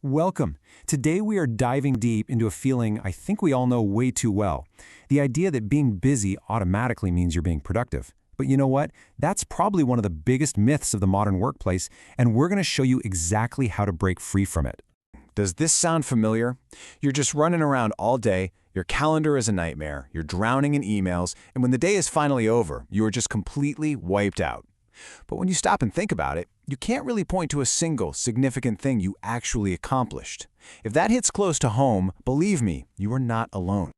Welcome. Today we are diving deep into a feeling I think we all know way too well. The idea that being busy automatically means you're being productive. But you know what? That's probably one of the biggest myths of the modern workplace, and we're going to show you exactly how to break free from it. Does this sound familiar? You're just running around all day, your calendar is a nightmare, you're drowning in emails, and when the day is finally over, you are just completely wiped out. But when you stop and think about it, you can't really point to a single significant thing you actually accomplished. If that hits close to home, believe me, you are not alone.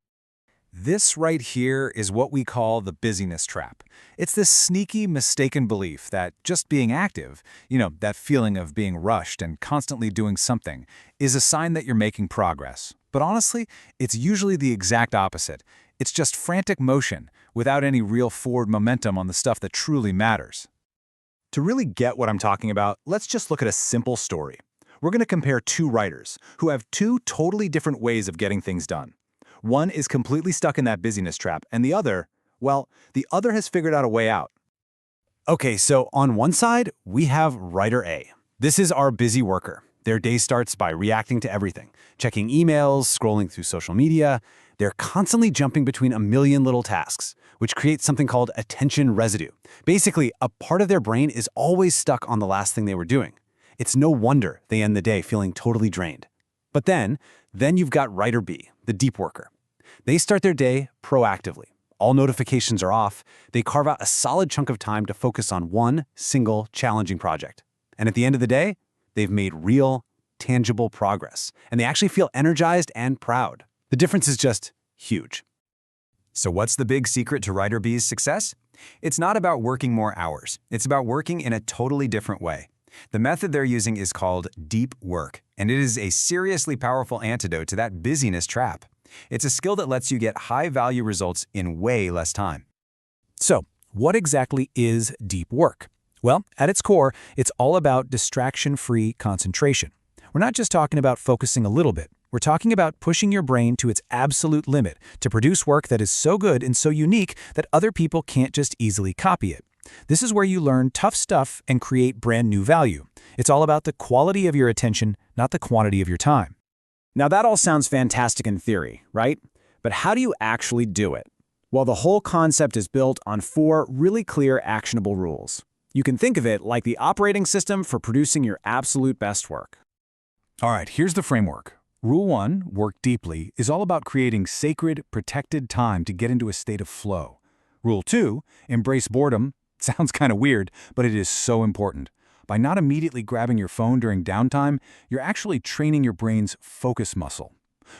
This right here is what we call the busyness trap. It's this sneaky, mistaken belief that just being active, that feeling of being rushed and constantly doing something, is a sign that you're making progress. But honestly, it's usually the exact opposite. It's just frantic motion without any real forward momentum on the stuff that truly matters. To really get what I'm talking about, let's just look at a simple story. We're going to compare two writers who have two totally different ways of getting things done. One is completely stuck in that busyness trap, and the other has figured out a way out. Okay, so on one side, we have writer A. This is our busy worker. Their day starts by reacting to everything, checking emails, scrolling through social media. They're constantly jumping between a million little tasks, which creates something called attention residue. Basically, a part of their brain is always stuck on the last thing they were doing. It's no wonder they end the day feeling totally drained. But then you've got writer B, the deep worker. They start their day proactively. All notifications are off. They carve out a solid chunk of time to focus on one single challenging project. And at the end of the day, they've made real, tangible progress. And they actually feel energized and proud. The difference is just huge. So what's the big secret to writer B's success? It's not about working more hours. It's about working in a totally different way. The method they're using is called deep work, and it is a seriously powerful antidote to that busyness trap. It's a skill that lets you get high-value results in way less time. So, what exactly is deep work? Well, at its core, it's all about distraction-free concentration. We're not just talking about focusing a little bit. We're talking about pushing your brain to its absolute limit to produce work that is so good and so unique that other people can't just easily copy it. This is where you learn tough stuff and create brand new value. It's all about the quality of your attention, not the quantity of your time. Now that all sounds fantastic in theory, right? But how do you actually do it? Well, the whole concept is built on 4 really clear actionable rules. You can think of it like the operating system for producing your absolute best work. All right, here's the framework. Rule 1, work deeply, is all about creating sacred, protected time to get into a state of flow. Rule 2, embrace boredom. Sounds kind of weird, but it is so important. By not immediately grabbing your phone during downtime, you're actually training your brain's focus muscle.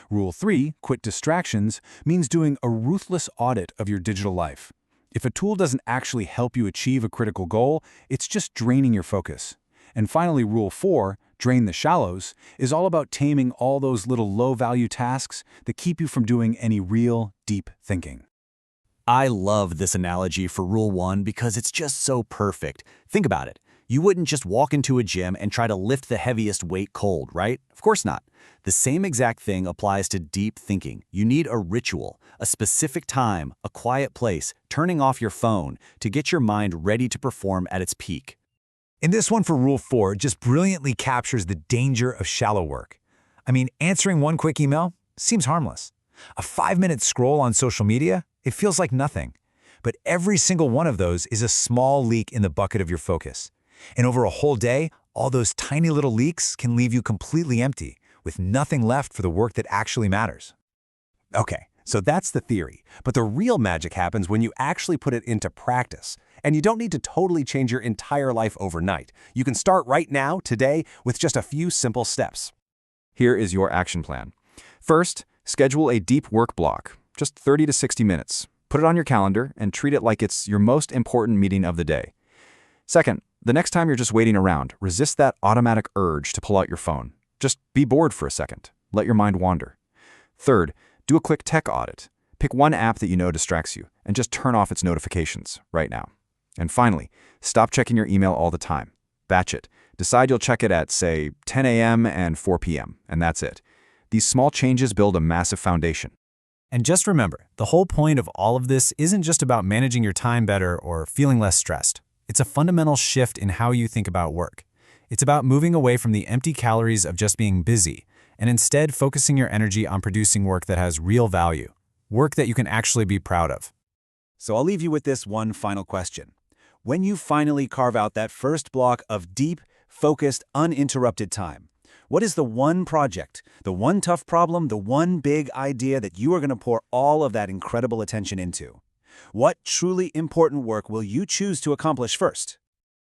Rule 3, quit distractions, means doing a ruthless audit of your digital life. If a tool doesn't actually help you achieve a critical goal, it's just draining your focus. And finally, Rule 4, drain the shallows, is all about taming all those little low-value tasks that keep you from doing any real, deep thinking. I love this analogy for Rule 1 because it's just so perfect. Think about it. You wouldn't just walk into a gym and try to lift the heaviest weight cold, right? Of course not. The same exact thing applies to deep thinking. You need a ritual, a specific time, a quiet place, turning off your phone to get your mind ready to perform at its peak. And this one for Rule 4 just brilliantly captures the danger of shallow work. I mean, answering one quick email seems harmless. A 5-minute scroll on social media, it feels like nothing. But every single one of those is a small leak in the bucket of your focus. And over a whole day, all those tiny little leaks can leave you completely empty, with nothing left for the work that actually matters. Okay, so that's the theory. But the real magic happens when you actually put it into practice. And you don't need to totally change your entire life overnight. You can start right now, today, with just a few simple steps. Here is your action plan. First, schedule a deep work block, just 30 to 60 minutes. Put it on your calendar and treat it like it's your most important meeting of the day. Second, the next time you're just waiting around, resist that automatic urge to pull out your phone. Just be bored for a second. Let your mind wander. Third, do a quick tech audit. Pick one app that you know distracts you and just turn off its notifications right now. And finally, stop checking your email all the time. Batch it. Decide you'll check it at, say, 10 a.m. and 4 p.m., and that's it. These small changes build a massive foundation. And just remember, the whole point of all of this isn't just about managing your time better or feeling less stressed. It's a fundamental shift in how you think about work. It's about moving away from the empty calories of just being busy, and instead focusing your energy on producing work that has real value, work that you can actually be proud of. So I'll leave you with this one final question. When you finally carve out that first block of deep, focused, uninterrupted time, what is the one project, the one tough problem, the one big idea that you are going to pour all of that incredible attention into? What truly important work will you choose to accomplish first?